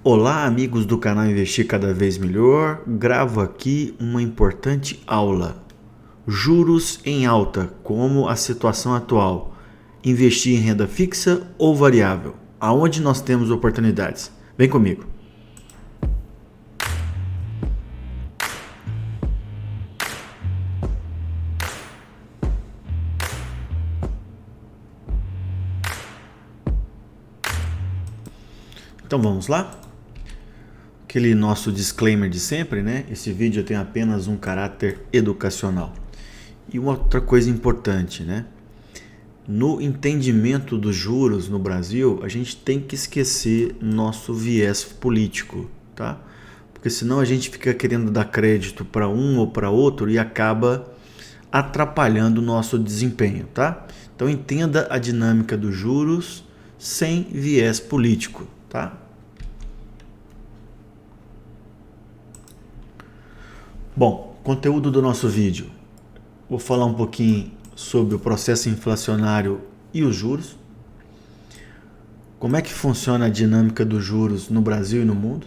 Olá, amigos do canal Investir Cada Vez Melhor. Gravo aqui uma importante aula. Juros em alta, como a situação atual. Investir em renda fixa ou variável? Aonde nós temos oportunidades? Vem comigo. Então vamos lá? Aquele nosso disclaimer de sempre, né? Esse vídeo tem apenas um caráter educacional. E uma outra coisa importante, né? No entendimento dos juros no Brasil, a gente tem que esquecer nosso viés político, tá? Porque senão a gente fica querendo dar crédito para um ou para outro e acaba atrapalhando o nosso desempenho, tá? Então entenda a dinâmica dos juros sem viés político, tá? Bom, conteúdo do nosso vídeo. Vou falar um pouquinho sobre o processo inflacionário e os juros. Como é que funciona a dinâmica dos juros no Brasil e no mundo?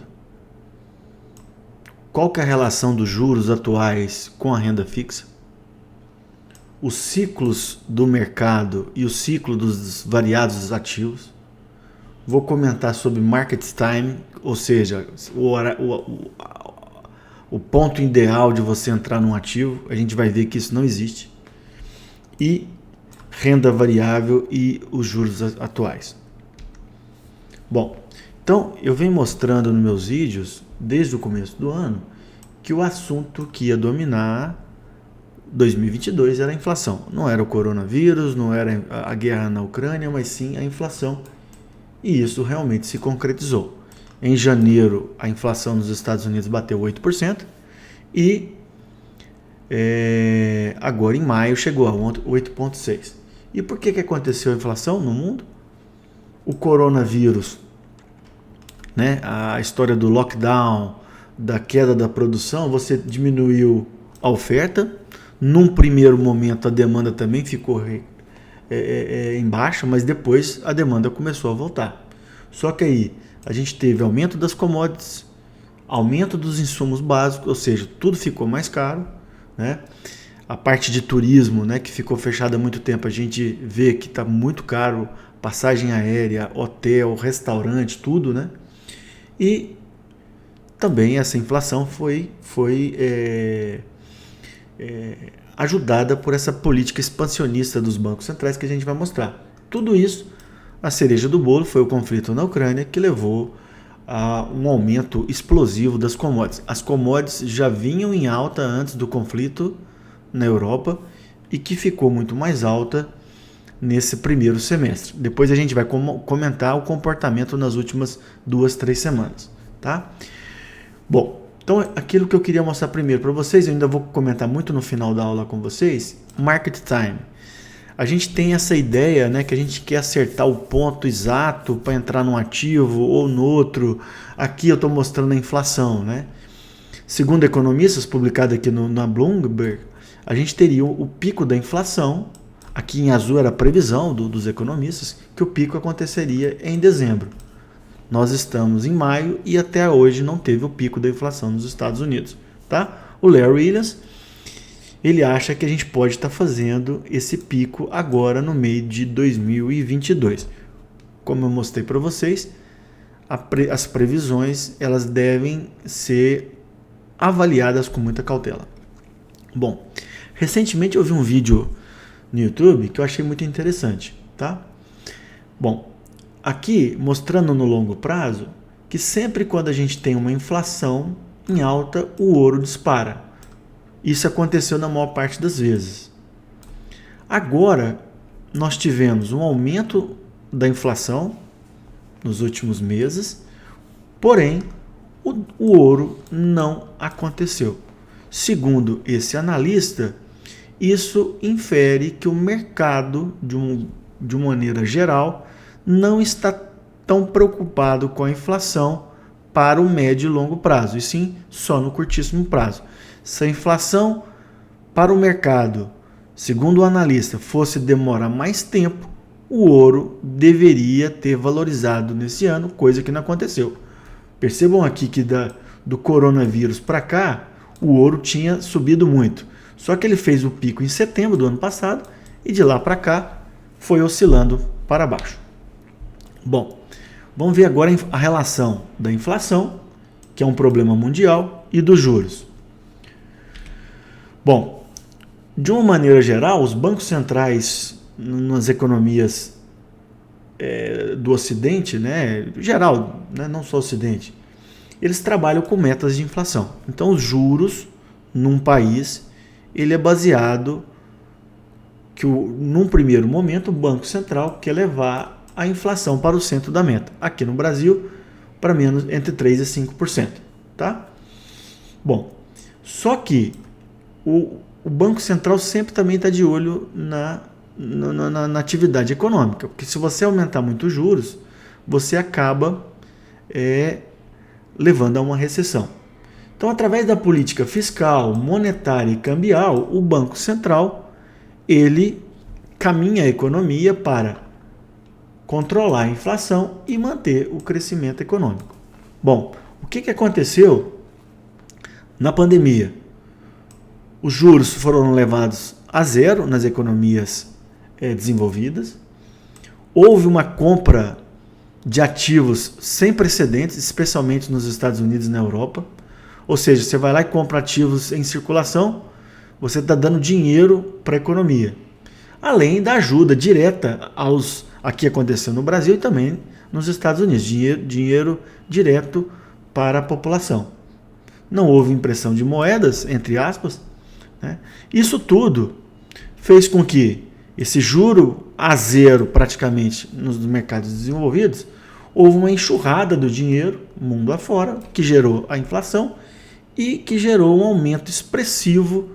Qual que é a relação dos juros atuais com a renda fixa? Os ciclos do mercado e o ciclo dos variados ativos. Vou comentar sobre market time, ou seja, o ponto ideal de você entrar num ativo. A gente vai ver que isso não existe. E renda variável e os juros atuais. Bom, então eu venho mostrando nos meus vídeos, desde o começo do ano, que o assunto que ia dominar 2022 era a inflação. Não era o coronavírus, não era a guerra na Ucrânia, mas sim a inflação. E isso realmente se concretizou. Em janeiro, a inflação nos Estados Unidos bateu 8% e agora em maio chegou a 8,6%. E por que aconteceu a inflação no mundo? O coronavírus, né? A história do lockdown, da queda da produção, você diminuiu a oferta. Num primeiro momento a demanda também ficou em baixa, mas depois a demanda começou a voltar. Só que aí a gente teve aumento das commodities, aumento dos insumos básicos, ou seja, tudo ficou mais caro, né? A parte de turismo, né, que ficou fechada há muito tempo, a gente vê que está muito caro, passagem aérea, hotel, restaurante, tudo, né? E também essa inflação foi ajudada por essa política expansionista dos bancos centrais que a gente vai mostrar. Tudo isso, a cereja do bolo foi o conflito na Ucrânia, que levou a um aumento explosivo das commodities. As commodities já vinham em alta antes do conflito na Europa e que ficou muito mais alta nesse primeiro semestre. Depois a gente vai comentar o comportamento nas últimas 2-3 semanas, tá? Bom, então aquilo que eu queria mostrar primeiro para vocês, eu ainda vou comentar muito no final da aula com vocês, market time. A gente tem essa ideia, né, que a gente quer acertar o ponto exato para entrar num ativo ou no outro. Aqui eu estou mostrando a inflação, né? Segundo economistas, publicado aqui na Bloomberg, a gente teria o pico da inflação. Aqui em azul era a previsão dos economistas que o pico aconteceria em dezembro. Nós estamos em maio e até hoje não teve o pico da inflação nos Estados Unidos, tá? O Larry Williams, ele acha que a gente pode estar fazendo esse pico agora no meio de 2022. Como eu mostrei para vocês, as previsões elas devem ser avaliadas com muita cautela. Bom, recentemente eu vi um vídeo no YouTube que eu achei muito interessante, tá? Bom, aqui mostrando no longo prazo que sempre quando a gente tem uma inflação em alta, o ouro dispara. Isso aconteceu na maior parte das vezes. Agora, nós tivemos um aumento da inflação nos últimos meses, porém, o ouro não aconteceu. Segundo esse analista, isso infere que o mercado, de uma maneira geral, não está tão preocupado com a inflação para o médio e longo prazo, e sim só no curtíssimo prazo. Se a inflação para o mercado, segundo o analista, fosse demorar mais tempo, o ouro deveria ter valorizado nesse ano, coisa que não aconteceu. Percebam aqui que do coronavírus para cá, o ouro tinha subido muito. Só que ele fez o pico em setembro do ano passado e de lá para cá foi oscilando para baixo. Bom, vamos ver agora a relação da inflação, que é um problema mundial, e dos juros. Bom, de uma maneira geral, os bancos centrais nas economias do Ocidente, né, geral, né, não só o Ocidente, eles trabalham com metas de inflação. Então, os juros num país, ele é baseado que num primeiro momento o Banco Central quer levar a inflação para o centro da meta. Aqui no Brasil, para menos entre 3% e 5%. Tá? Bom, só que o Banco Central sempre também está de olho na atividade econômica, porque se você aumentar muito os juros, você acaba levando a uma recessão. Então, através da política fiscal, monetária e cambial, o Banco Central ele caminha a economia para controlar a inflação e manter o crescimento econômico. Bom, o que aconteceu na pandemia? Os juros foram levados a zero nas economias desenvolvidas. Houve uma compra de ativos sem precedentes, especialmente nos Estados Unidos e na Europa. Ou seja, você vai lá e compra ativos em circulação, você está dando dinheiro para a economia. Além da ajuda direta aqui acontecendo no Brasil e também nos Estados Unidos, dinheiro direto para a população. Não houve impressão de moedas, entre aspas, né? Isso tudo fez com que esse juro a zero praticamente nos mercados desenvolvidos, houve uma enxurrada do dinheiro mundo afora, que gerou a inflação e que gerou um aumento expressivo,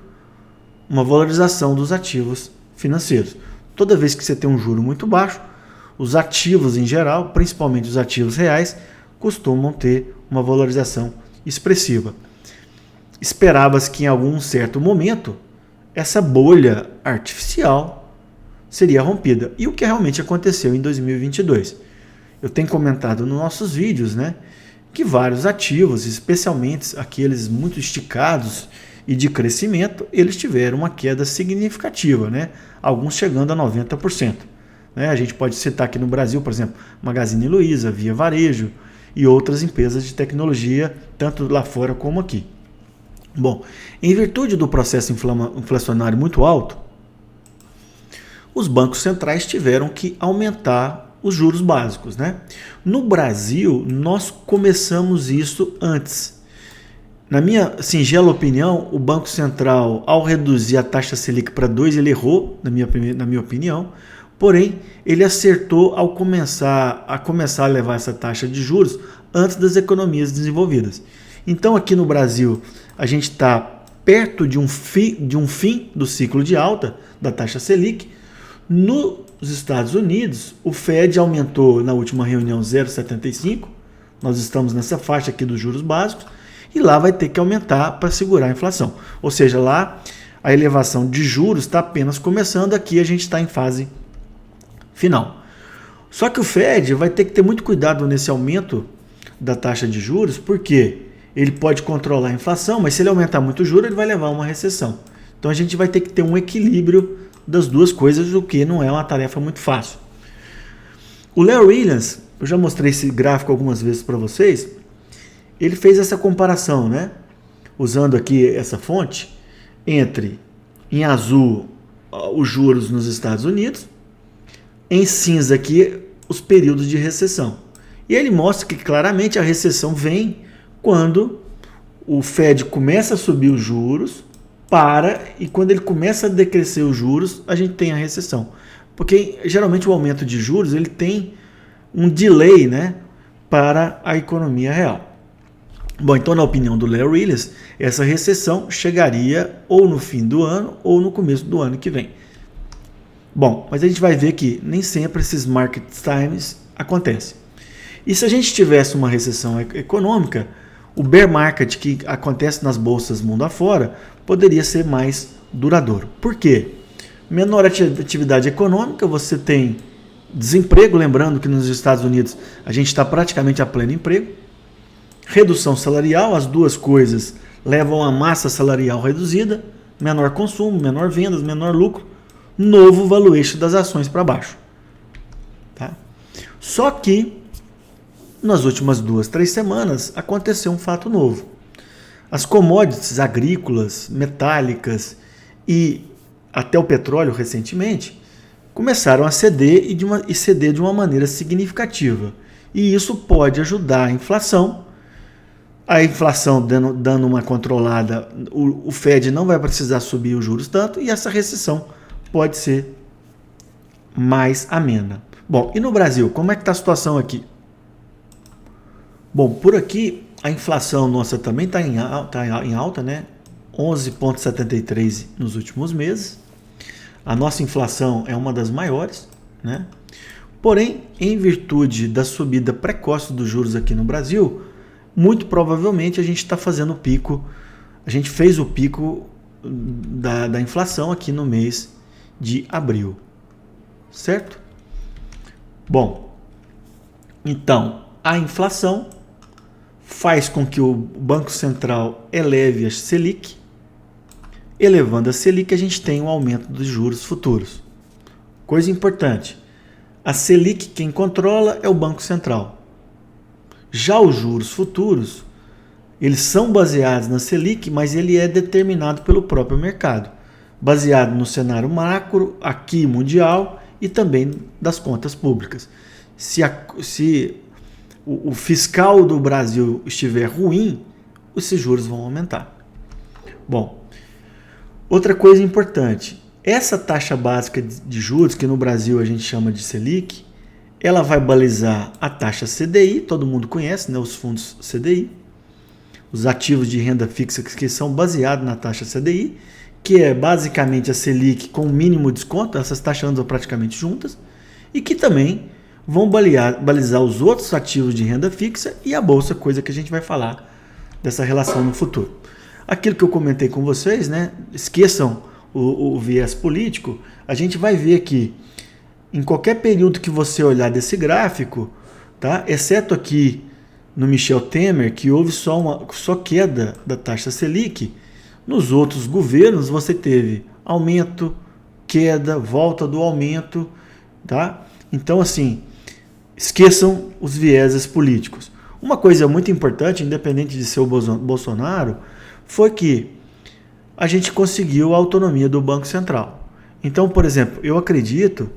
uma valorização dos ativos financeiros. Toda vez que você tem um juro muito baixo, os ativos em geral, principalmente os ativos reais, costumam ter uma valorização expressiva. Esperava-se que em algum certo momento essa bolha artificial seria rompida. E o que realmente aconteceu em 2022? Eu tenho comentado nos nossos vídeos, né, que vários ativos, especialmente aqueles muito esticados e de crescimento, eles tiveram uma queda significativa, né? Alguns chegando a 90%. Né? A gente pode citar aqui no Brasil, por exemplo, Magazine Luiza, Via Varejo e outras empresas de tecnologia, tanto lá fora como aqui. Bom, em virtude do processo inflacionário muito alto, os bancos centrais tiveram que aumentar os juros básicos, né? No Brasil, nós começamos isso antes. Na minha singela opinião, o Banco Central, ao reduzir a taxa Selic para 2, ele errou, na minha opinião, porém, ele acertou ao começar a levar essa taxa de juros antes das economias desenvolvidas. Então, aqui no Brasil, a gente está perto de um fim do ciclo de alta da taxa Selic. Nos Estados Unidos, o Fed aumentou na última reunião 0,75, nós estamos nessa faixa aqui dos juros básicos, e lá vai ter que aumentar para segurar a inflação. Ou seja, lá a elevação de juros está apenas começando, aqui a gente está em fase final. Só que o Fed vai ter que ter muito cuidado nesse aumento da taxa de juros, porque ele pode controlar a inflação, mas se ele aumentar muito o juro, ele vai levar a uma recessão. Então a gente vai ter que ter um equilíbrio das duas coisas, o que não é uma tarefa muito fácil. O Larry Williams, eu já mostrei esse gráfico algumas vezes para vocês, ele fez essa comparação, né? Usando aqui essa fonte, entre, em azul, os juros nos Estados Unidos, em cinza aqui, os períodos de recessão. E ele mostra que claramente a recessão vem quando o Fed começa a subir os juros, e quando ele começa a decrescer os juros, a gente tem a recessão. Porque geralmente o aumento de juros ele tem um delay, né, para a economia real. Bom, então na opinião do Larry Williams, essa recessão chegaria ou no fim do ano ou no começo do ano que vem. Bom, mas a gente vai ver que nem sempre esses market times acontecem. E se a gente tivesse uma recessão econômica, o bear market que acontece nas bolsas mundo afora poderia ser mais duradouro. Por quê? Menor atividade econômica, você tem desemprego, lembrando que nos Estados Unidos a gente está praticamente a pleno emprego, redução salarial, as duas coisas levam a massa salarial reduzida, menor consumo, menor vendas, menor lucro, novo valuation das ações para baixo. Tá? Só que, nas últimas 2-3 semanas, aconteceu um fato novo. As commodities agrícolas, metálicas e até o petróleo recentemente começaram a ceder e ceder de uma maneira significativa. E isso pode ajudar a inflação. A inflação dando uma controlada, o Fed não vai precisar subir os juros tanto e essa recessão pode ser mais amena. Bom, e no Brasil, como é que está a situação aqui? Bom, por aqui a inflação nossa também está em alta, né? 11,73 nos últimos meses. A nossa inflação é uma das maiores, né? Porém, em virtude da subida precoce dos juros aqui no Brasil, muito provavelmente a gente está fazendo o pico, a gente fez o pico da inflação aqui no mês de abril, certo? Bom, então a inflação faz com que o Banco Central eleve a Selic. Elevando a Selic, a gente tem um aumento dos juros futuros. Coisa importante, a Selic quem controla é o Banco Central. Já os juros futuros, eles são baseados na Selic, mas ele é determinado pelo próprio mercado, baseado no cenário macro, aqui mundial e também das contas públicas. Se o fiscal do Brasil estiver ruim, esses juros vão aumentar. Bom, outra coisa importante, essa taxa básica de juros, que no Brasil a gente chama de Selic, ela vai balizar a taxa CDI, todo mundo conhece, né, os fundos CDI, os ativos de renda fixa que são baseados na taxa CDI, que é basicamente a Selic com o mínimo desconto, essas taxas andam praticamente juntas, e que também vão balizar os outros ativos de renda fixa e a bolsa, coisa que a gente vai falar dessa relação no futuro. Aquilo que eu comentei com vocês, né, esqueçam o viés político, a gente vai ver que em qualquer período que você olhar desse gráfico, tá, exceto aqui no Michel Temer, que houve só queda da taxa Selic, nos outros governos você teve aumento, queda, volta do aumento, tá? Então, assim, esqueçam os vieses políticos. Uma coisa muito importante, independente de ser o Bolsonaro, foi que a gente conseguiu a autonomia do Banco Central. Então, por exemplo, eu acredito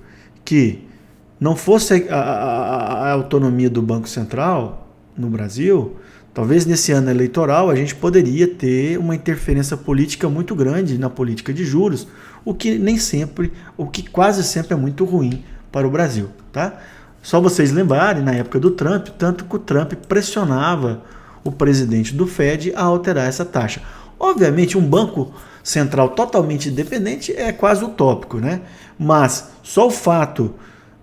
que não fosse a autonomia do Banco Central no Brasil, talvez nesse ano eleitoral a gente poderia ter uma interferência política muito grande na política de juros, o que quase sempre é muito ruim para o Brasil, tá? Só vocês lembrarem, na época do Trump, tanto que o Trump pressionava o presidente do Fed a alterar essa taxa. Obviamente, um banco central totalmente independente é quase utópico, né? Mas só o fato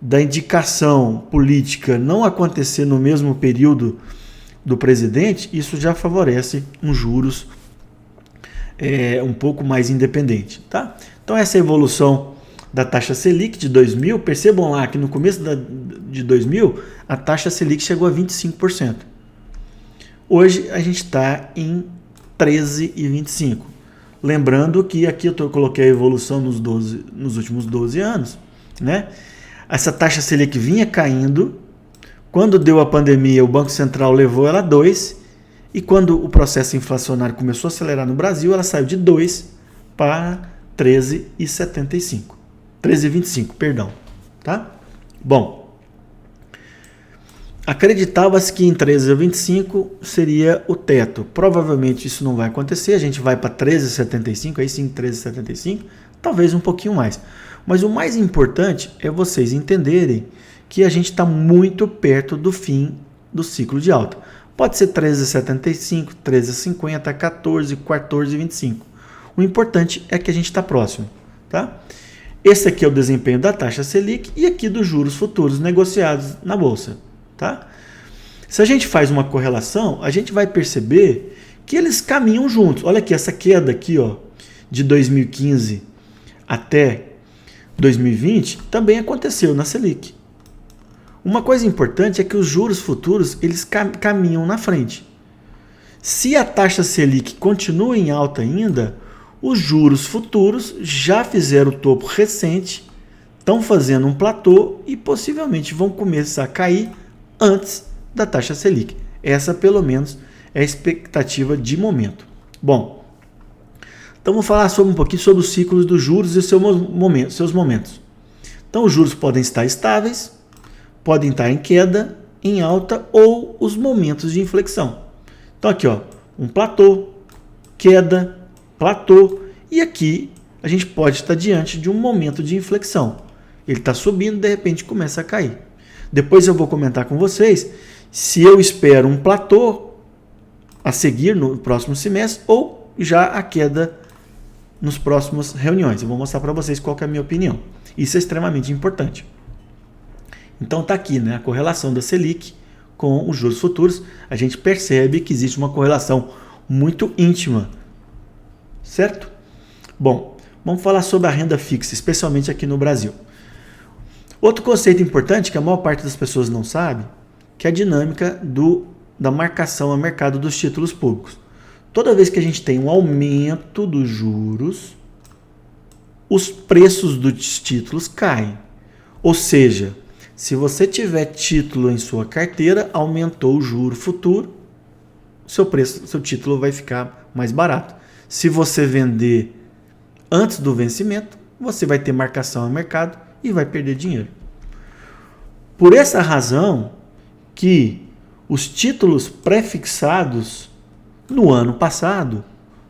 da indicação política não acontecer no mesmo período do presidente, isso já favorece um juros um pouco mais independente, tá? Então essa é a evolução da taxa Selic de 2000, percebam lá que no começo de 2000 a taxa Selic chegou a 25%. Hoje a gente está em 13,25%. Lembrando que aqui eu coloquei a evolução nos últimos 12 anos, né? Essa taxa Selic vinha caindo, quando deu a pandemia o Banco Central levou ela a 2%, e quando o processo inflacionário começou a acelerar no Brasil, ela saiu de 2% para 13,75%. 13,25%, perdão. Tá? Bom, acreditava-se que em 13,25 seria o teto. Provavelmente isso não vai acontecer, a gente vai para 13,75, aí sim 13,75, talvez um pouquinho mais. Mas o mais importante é vocês entenderem que a gente está muito perto do fim do ciclo de alta. Pode ser 13,75, 13,50, 14, 14,25. O importante é que a gente está próximo. Tá? Esse aqui é o desempenho da taxa Selic e aqui dos juros futuros negociados na Bolsa. Tá? Se a gente faz uma correlação, a gente vai perceber que eles caminham juntos. Olha aqui, essa queda aqui, ó, de 2015 até 2020 também aconteceu na Selic. Uma coisa importante é que os juros futuros eles caminham na frente. Se a taxa Selic continua em alta ainda, os juros futuros já fizeram o topo recente, estão fazendo um platô e possivelmente vão começar a cair antes da taxa Selic. Essa, pelo menos, é a expectativa de momento. Bom, então vamos falar um pouquinho sobre os ciclos dos juros e seus momentos. Então, os juros podem estar estáveis, podem estar em queda, em alta ou os momentos de inflexão. Então, aqui, ó, um platô, queda, platô, e aqui a gente pode estar diante de um momento de inflexão. Ele está subindo, de repente começa a cair. Depois eu vou comentar com vocês se eu espero um platô a seguir no próximo semestre ou já a queda nas próximas reuniões. Eu vou mostrar para vocês qual que é a minha opinião. Isso é extremamente importante. Então está aqui, né, a correlação da Selic com os juros futuros. A gente percebe que existe uma correlação muito íntima, certo? Bom, vamos falar sobre a renda fixa, especialmente aqui no Brasil. Outro conceito importante que a maior parte das pessoas não sabe, que é a dinâmica da marcação a mercado dos títulos públicos. Toda vez que a gente tem um aumento dos juros, os preços dos títulos caem. Ou seja, se você tiver título em sua carteira, aumentou o juro futuro, seu título vai ficar mais barato. Se você vender antes do vencimento, você vai ter marcação a mercado e vai perder dinheiro. Por essa razão que os títulos pré-fixados no ano passado,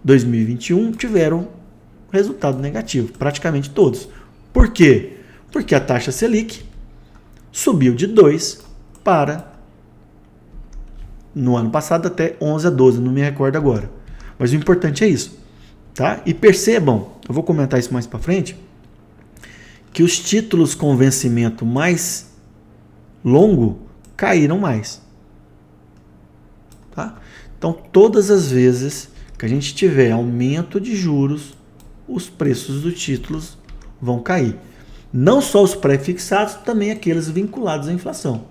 2021, tiveram resultado negativo, praticamente todos. Por quê? Porque a taxa Selic subiu de 2 para, no ano passado, até 11 a 12, não me recordo agora. Mas o importante é isso, tá? E percebam, eu vou comentar isso mais para frente, que os títulos com vencimento mais longo caíram mais. Tá? Então, todas as vezes que a gente tiver aumento de juros, os preços dos títulos vão cair. Não só os pré-fixados, também aqueles vinculados à inflação.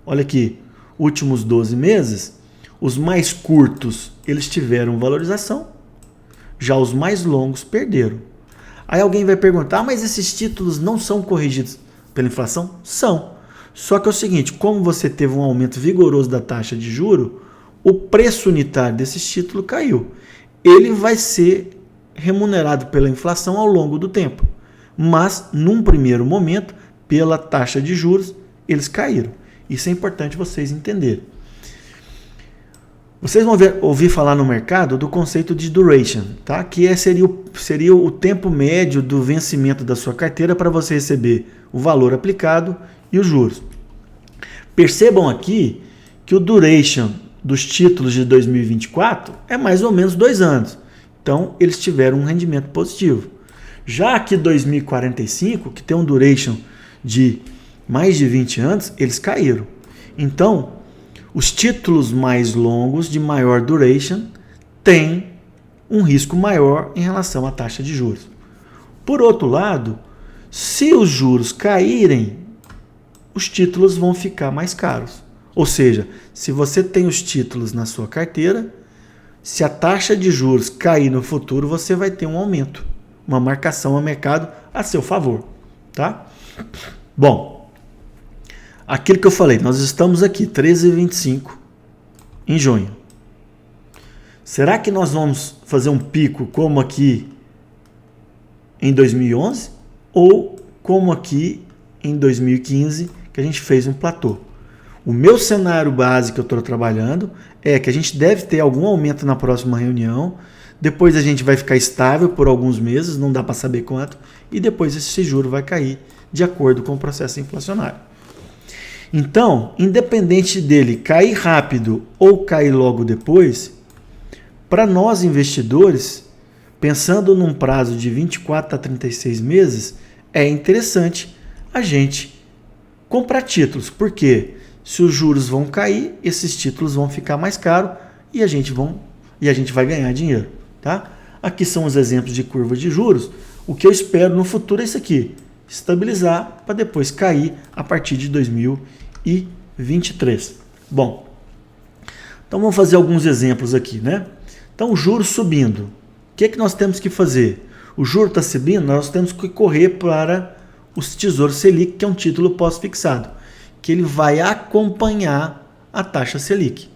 Olha aqui, últimos 12 meses, os mais curtos eles tiveram valorização, já os mais longos perderam. Aí alguém vai perguntar, mas esses títulos não são corrigidos pela inflação? São. Só que é o seguinte, como você teve um aumento vigoroso da taxa de juro, o preço unitário desses títulos caiu. Ele vai ser remunerado pela inflação ao longo do tempo. Mas, num primeiro momento, pela taxa de juros, eles caíram. Isso é importante vocês entenderem. Vocês vão ouvir falar no mercado do conceito de duration, tá? Que seria o tempo médio do vencimento da sua carteira para você receber o valor aplicado e os juros. Percebam aqui que o duration dos títulos de 2024 é mais ou menos 2 anos. Então, eles tiveram um rendimento positivo. Já aqui 2045, que tem um duration de mais de 20 anos, eles caíram. Então, os títulos mais longos, de maior duration, têm um risco maior em relação à taxa de juros. Por outro lado, se os juros caírem, os títulos vão ficar mais caros. Ou seja, se você tem os títulos na sua carteira, se a taxa de juros cair no futuro, você vai ter um aumento, uma marcação a mercado a seu favor, tá? Bom, aquilo que eu falei, nós estamos aqui, 13,25 em junho. Será que nós vamos fazer um pico como aqui em 2011 ou como aqui em 2015, que a gente fez um platô? O meu cenário base que eu estou trabalhando é que a gente deve ter algum aumento na próxima reunião, depois a gente vai ficar estável por alguns meses, não dá para saber quanto, e depois esse juro vai cair de acordo com o processo inflacionário. Então, independente dele cair rápido ou cair logo depois, para nós investidores, pensando num prazo de 24 a 36 meses, é interessante a gente comprar títulos, porque se os juros vão cair, esses títulos vão ficar mais caros e a gente vai ganhar dinheiro, tá? Aqui são os exemplos de curva de juros. O que eu espero no futuro é isso aqui, estabilizar para depois cair a partir de 2023. Bom, Então vamos fazer alguns exemplos aqui, né? Então o juros subindo, o que é que nós temos que fazer? O juro está subindo, nós temos que correr para os Tesouro Selic, que é um título pós-fixado, que ele vai acompanhar a taxa Selic,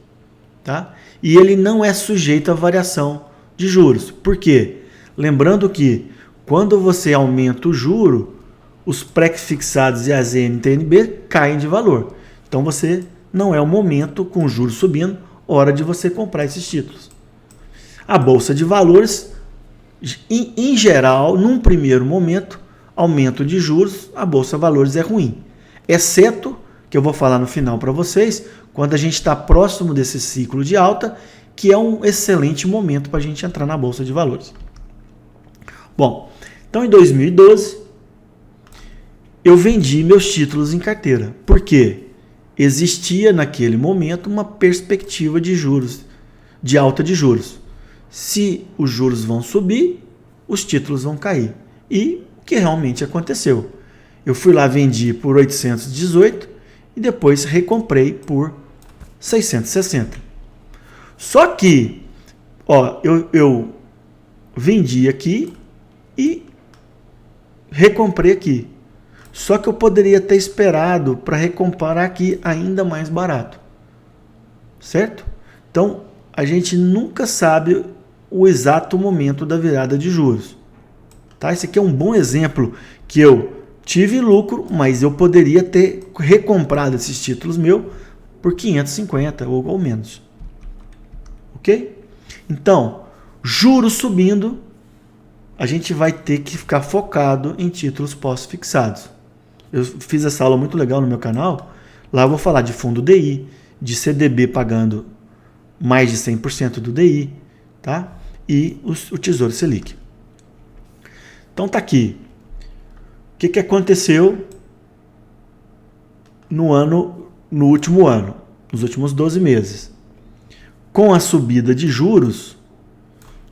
tá? E ele não é sujeito à variação de juros. Por quê? Lembrando que quando você aumenta o juro, os pré-fixados e as NTNB caem de valor. Então você não é o momento, com o juros subindo, hora de você comprar esses títulos. A Bolsa de Valores, em geral, num primeiro momento, aumento de juros, a Bolsa de Valores é ruim. Exceto, que eu vou falar no final para vocês, quando a gente está próximo desse ciclo de alta, que é um excelente momento para a gente entrar na Bolsa de Valores. Bom, então em 2012, eu vendi meus títulos em carteira. Por quê? Existia naquele momento uma perspectiva de juros, de alta de juros. Se os juros vão subir, os títulos vão cair. E o que realmente aconteceu? Eu fui lá, vendi por 818 e depois recomprei por 660. Só que, eu vendi aqui e recomprei aqui. Só que eu poderia ter esperado para recomprar aqui ainda mais barato. Certo? Então, a gente nunca sabe o exato momento da virada de juros. Tá? Esse aqui é um bom exemplo que eu tive lucro, mas eu poderia ter recomprado esses títulos meus por 550 ou menos. Ok? Então, juros subindo, a gente vai ter que ficar focado em títulos pós-fixados. Eu fiz essa aula muito legal no meu canal. Lá eu vou falar de fundo DI, de CDB pagando mais de 100% do DI, tá? E o Tesouro Selic. Então tá aqui. O que aconteceu no último ano, nos últimos 12 meses? Com a subida de juros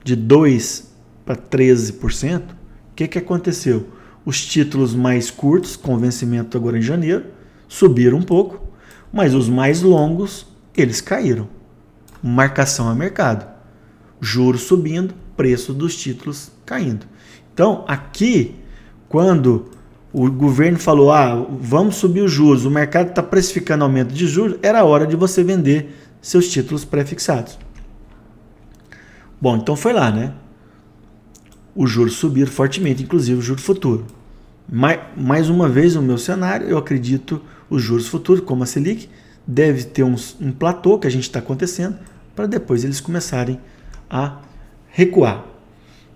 de 2% para 13%, o que aconteceu? Os títulos mais curtos, com vencimento agora em janeiro, subiram um pouco, mas os mais longos, eles caíram. Marcação a mercado. Juros subindo, preço dos títulos caindo. Então, aqui, quando o governo falou, vamos subir os juros, o mercado está precificando aumento de juros, era a hora de você vender seus títulos pré-fixados. Bom, então foi lá, né? Os juros subiram fortemente, inclusive o juro futuro. Mais uma vez, no meu cenário, eu acredito os juros futuros, como a Selic, deve ter um platô que a gente está acontecendo, para depois eles começarem a recuar.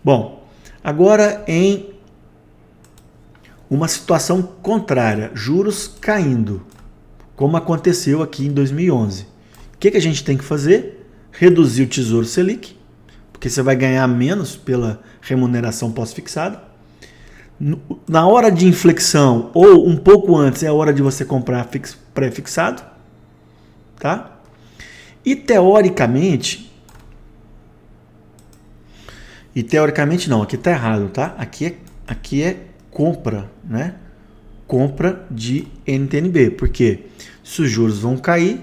Bom, agora em uma situação contrária, juros caindo, como aconteceu aqui em 2011. O que a gente tem que fazer? Reduzir o Tesouro Selic, porque você vai ganhar menos pela remuneração pós-fixada. Na hora de inflexão ou um pouco antes é a hora de você comprar pré-fixado, tá? E teoricamente não, aqui tá errado, tá? Aqui é compra, né? Compra de NTNB, porque se os juros vão cair,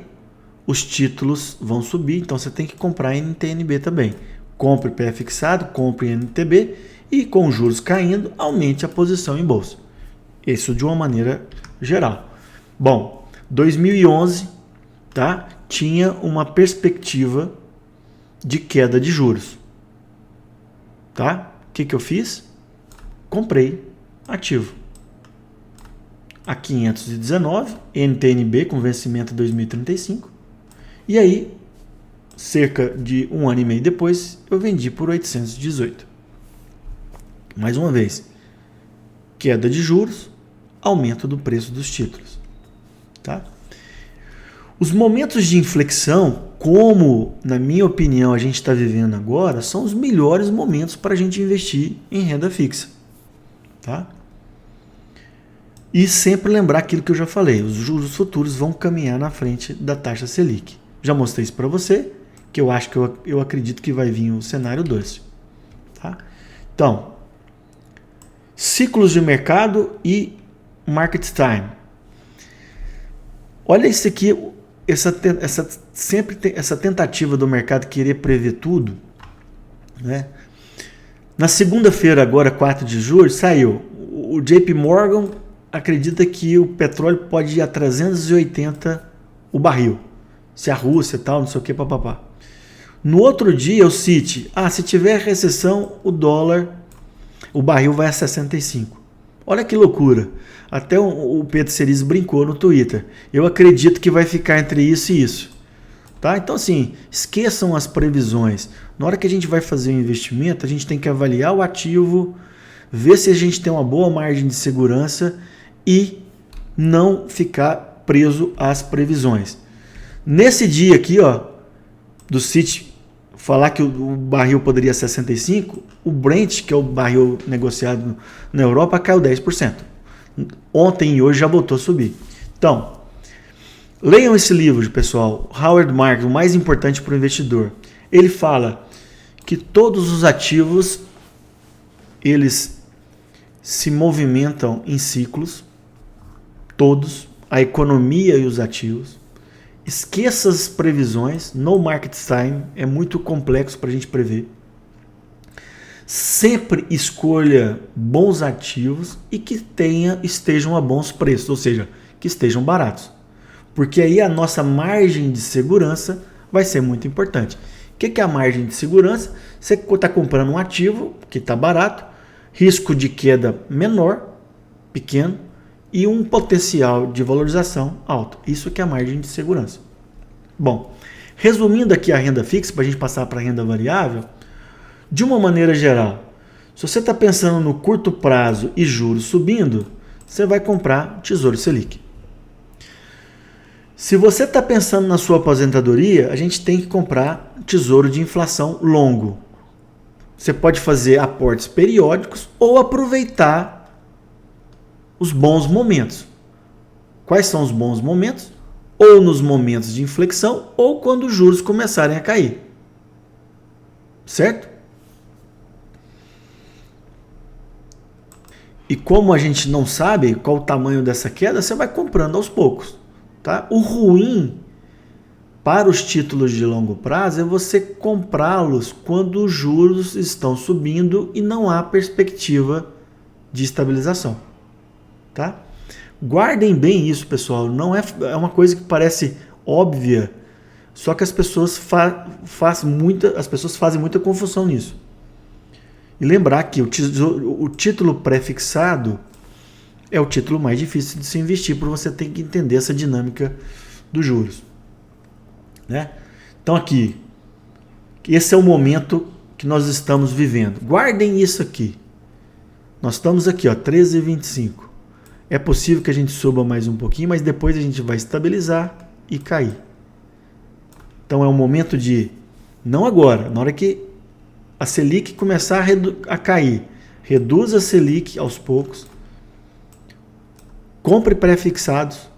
os títulos vão subir, então você tem que comprar NTNB também. Compre pré-fixado, compre NTB e com os juros caindo, aumente a posição em bolsa. Isso de uma maneira geral. Bom, 2011, tá? Tinha uma perspectiva de queda de juros. Tá? O que eu fiz? Comprei ativo. A 519, NTNB com vencimento em 2035. E aí, cerca de um ano e meio depois, eu vendi por 818. Mais uma vez, queda de juros, aumento do preço dos títulos. Tá? Os momentos de inflexão, como, na minha opinião, a gente está vivendo agora, são os melhores momentos para a gente investir em renda fixa. Tá? E sempre lembrar aquilo que eu já falei, os juros futuros vão caminhar na frente da taxa Selic. Já mostrei isso para você, que eu acho que eu acredito que vai vir o cenário 2. Tá? Então, ciclos de mercado e market time. Olha isso aqui, sempre tem essa tentativa do mercado querer prever tudo, né? Na segunda-feira, agora 4 de julho, saiu. O JP Morgan acredita que o petróleo pode ir a 380 o barril. Se a Rússia e tal, não sei o que, papapá. No outro dia, o Citi, se tiver recessão, o barril vai a 65. Olha que loucura. Até o Pedro Cerise brincou no Twitter. Eu acredito que vai ficar entre isso e isso. Tá? Então, assim, esqueçam as previsões. Na hora que a gente vai fazer um investimento, a gente tem que avaliar o ativo, ver se a gente tem uma boa margem de segurança e não ficar preso às previsões. Nesse dia aqui, do Citi falar que o barril poderia ser 65, o Brent, que é o barril negociado na Europa, caiu 10%. Ontem e hoje já voltou a subir. Então, leiam esse livro, pessoal, Howard Marks, o mais importante para o investidor. Ele fala que todos os ativos, eles se movimentam em ciclos, todos, a economia e os ativos. Esqueça as previsões, no market time, é muito complexo para a gente prever. Sempre escolha bons ativos e que estejam a bons preços, ou seja, que estejam baratos. Porque aí a nossa margem de segurança vai ser muito importante. O que é a margem de segurança? Você está comprando um ativo que está barato, risco de queda menor, pequeno, e um potencial de valorização alto. Isso que é a margem de segurança. Bom, resumindo aqui a renda fixa, para a gente passar para a renda variável, de uma maneira geral, se você está pensando no curto prazo e juros subindo, você vai comprar Tesouro Selic. Se você está pensando na sua aposentadoria, a gente tem que comprar Tesouro de Inflação longo. Você pode fazer aportes periódicos ou aproveitar os bons momentos. Quais são os bons momentos? Ou nos momentos de inflexão ou quando os juros começarem a cair. Certo? E como a gente não sabe qual o tamanho dessa queda, você vai comprando aos poucos. Tá? O ruim para os títulos de longo prazo é você comprá-los quando os juros estão subindo e não há perspectiva de estabilização. Tá? Guardem bem isso, pessoal. Não é uma coisa que parece óbvia, só que as pessoas fazem muita confusão nisso. E lembrar que o título pré-fixado é o título mais difícil de se investir, porque você tem que entender essa dinâmica dos juros. Né? Então aqui, esse é o momento que nós estamos vivendo. Guardem isso aqui. Nós estamos aqui, 13,25. É possível que a gente suba mais um pouquinho, mas depois a gente vai estabilizar e cair. Então é um momento de, não agora, na hora que a Selic começar a cair, reduza a Selic aos poucos, compre pré-fixados,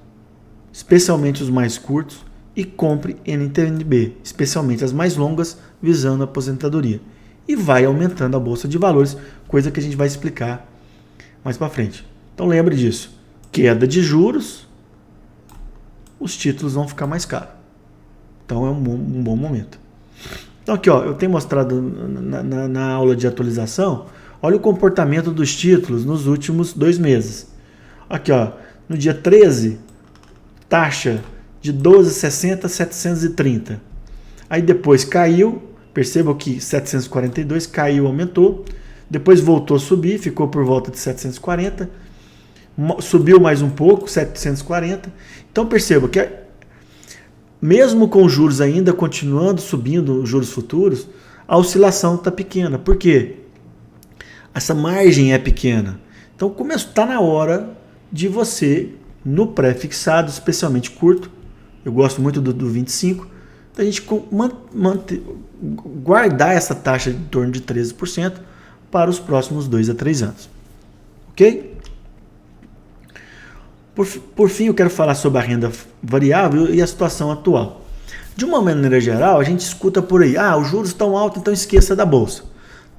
especialmente os mais curtos, e compre NTNB, especialmente as mais longas, visando a aposentadoria. E vai aumentando a Bolsa de Valores, coisa que a gente vai explicar mais para frente. Então lembre disso, queda de juros, os títulos vão ficar mais caros. Então é um bom momento. Então aqui, eu tenho mostrado na aula de atualização, olha o comportamento dos títulos nos últimos 2 meses. Aqui, no dia 13, taxa de 12,60 a 730. Aí depois caiu, percebam que 742 caiu, aumentou, depois voltou a subir, ficou por volta de 740, subiu mais um pouco, 740. Então perceba que mesmo com os juros ainda continuando subindo, os juros futuros, a oscilação está pequena. Por quê? Essa margem é pequena. Então está na hora de você, no pré-fixado, especialmente curto, eu gosto muito do 25, da gente guardar essa taxa de torno de 13% para os próximos 2 a 3 anos. Ok? Por fim, eu quero falar sobre a renda variável e a situação atual. De uma maneira geral, a gente escuta por aí, os juros estão altos, então esqueça da Bolsa.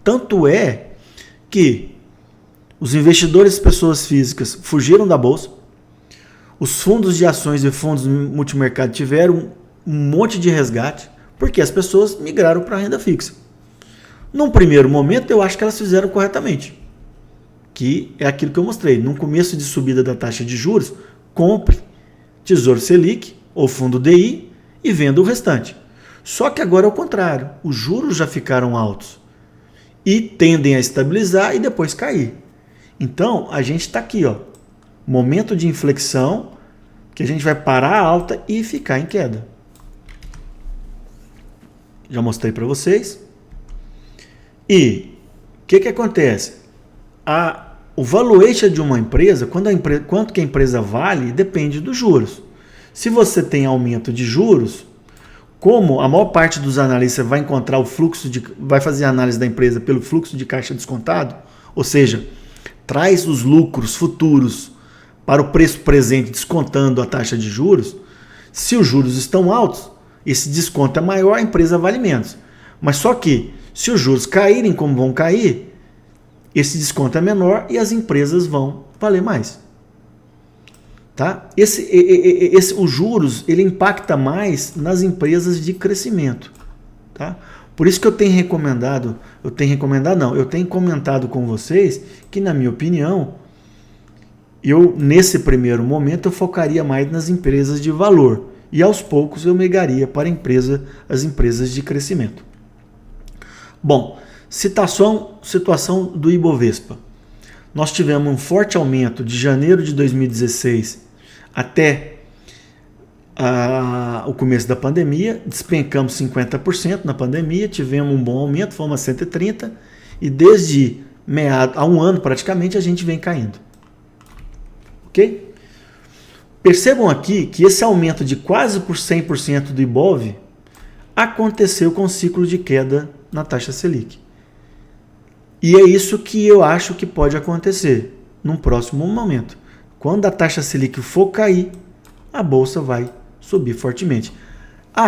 Tanto é que os investidores, pessoas físicas, fugiram da Bolsa, Os fundos de ações e fundos multimercado tiveram um monte de resgate, porque as pessoas migraram para a renda fixa. Num primeiro momento, eu acho que elas fizeram corretamente, que é aquilo que eu mostrei. No começo de subida da taxa de juros, compre Tesouro Selic ou fundo DI e venda o restante. Só que agora é o contrário. Os juros já ficaram altos e tendem a estabilizar e depois cair. Então, a gente está aqui, ó, momento de inflexão, que a gente vai parar a alta e ficar em queda. Já mostrei para vocês. E o que acontece? O valuation de uma empresa, quanto que a empresa vale, depende dos juros. Se você tem aumento de juros, como a maior parte dos analistas vai encontrar vai fazer a análise da empresa pelo fluxo de caixa descontado, ou seja, traz os lucros futuros para o preço presente descontando a taxa de juros. Se os juros estão altos, esse desconto é maior, a empresa vale menos. Mas só que, se os juros caírem como vão cair, esse desconto é menor e as empresas vão valer mais. Tá? Os juros, ele impacta mais nas empresas de crescimento. Tá? Por isso que eu tenho comentado com vocês que, na minha opinião, nesse primeiro momento, eu focaria mais nas empresas de valor e aos poucos eu migraria para as empresas de crescimento. Bom, situação do Ibovespa. Nós tivemos um forte aumento de janeiro de 2016 até o começo da pandemia, despencamos 50% na pandemia, tivemos um bom aumento, fomos a 130%, e desde há um ano praticamente a gente vem caindo. Ok? Percebam aqui que esse aumento de quase por 100% do Ibov aconteceu com o ciclo de queda na taxa Selic. E é isso que eu acho que pode acontecer num próximo momento. Quando a taxa Selic for cair, a bolsa vai subir fortemente.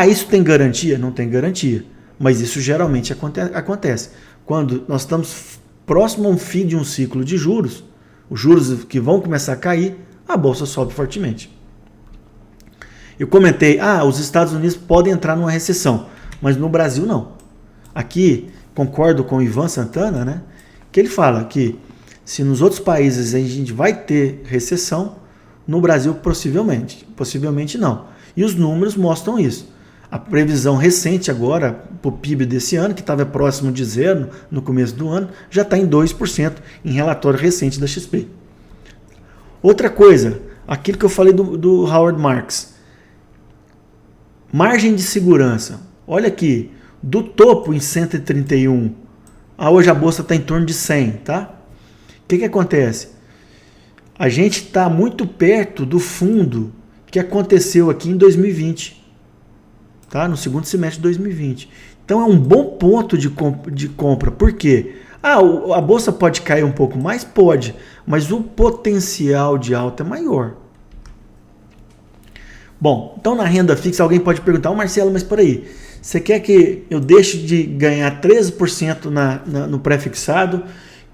Isso tem garantia? Não tem garantia. Mas isso geralmente acontece. Quando nós estamos próximo a um fim de um ciclo de juros, os juros que vão começar a cair, a bolsa sobe fortemente. Eu comentei, os Estados Unidos podem entrar numa recessão, mas no Brasil não. Aqui, concordo com o Ivan Santana, né, que ele fala que se nos outros países a gente vai ter recessão, no Brasil possivelmente não. E os números mostram isso. A previsão recente agora, para o PIB desse ano, que estava próximo de zero no começo do ano, já está em 2% em relatório recente da XP. Outra coisa, aquilo que eu falei do Howard Marks. Margem de segurança. Olha aqui, do topo em 131, hoje a bolsa está em torno de 100, tá? O que acontece? A gente está muito perto do fundo que aconteceu aqui em 2020, tá? No segundo semestre de 2020. Então é um bom ponto de compra. Por quê? A bolsa pode cair um pouco mais? Pode, mas o potencial de alta é maior. Bom, então na renda fixa alguém pode perguntar, Marcelo, mas por aí, você quer que eu deixe de ganhar 13% no pré-fixado,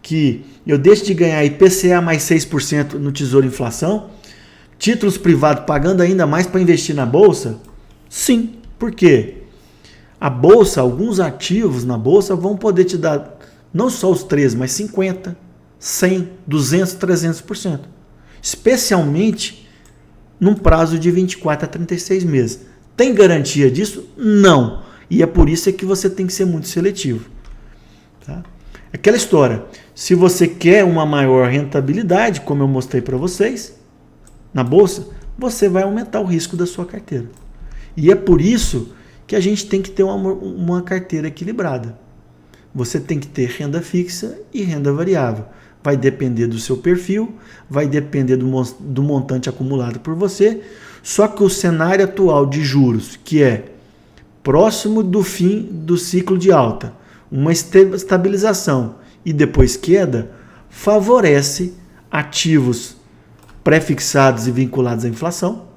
que eu deixe de ganhar IPCA mais 6% no Tesouro Inflação, títulos privados pagando ainda mais para investir na Bolsa? Sim, por quê? A Bolsa, alguns ativos na Bolsa vão poder te dar não só os 13%, mas 50%, 100%, 200%, 300%. Especialmente num prazo de 24 a 36 meses. Tem garantia disso? Não. E é por isso que você tem que ser muito seletivo. Tá? Aquela história, se você quer uma maior rentabilidade, como eu mostrei para vocês, na Bolsa, você vai aumentar o risco da sua carteira. E é por isso que a gente tem que ter uma carteira equilibrada. Você tem que ter renda fixa e renda variável. Vai depender do seu perfil, vai depender do montante acumulado por você. Só que o cenário atual de juros, que é próximo do fim do ciclo de alta, uma estabilização e depois queda, favorece ativos pré-fixados e vinculados à inflação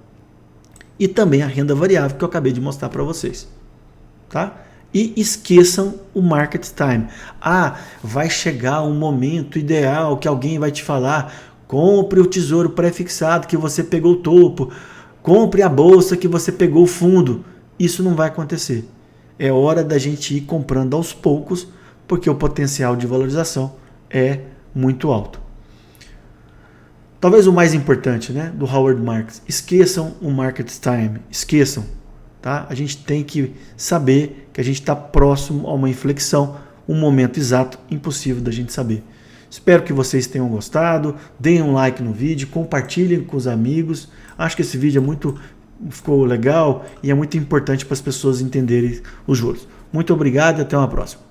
e também a renda variável que eu acabei de mostrar para vocês. Tá? E esqueçam o market time. Vai chegar um momento ideal que alguém vai te falar Compre o tesouro pré-fixado que você pegou o topo. Compre a bolsa que você pegou o fundo. Isso não vai acontecer. É hora da gente ir comprando aos poucos, porque o potencial de valorização é muito alto. Talvez o mais importante, né, do Howard Marks, esqueçam o market time, esqueçam. Tá? A gente tem que saber que a gente está próximo a uma inflexão, um momento exato, impossível da gente saber. Espero que vocês tenham gostado, deem um like no vídeo, compartilhem com os amigos. Acho que esse vídeo ficou legal e é muito importante para as pessoas entenderem os juros. Muito obrigado e até uma próxima.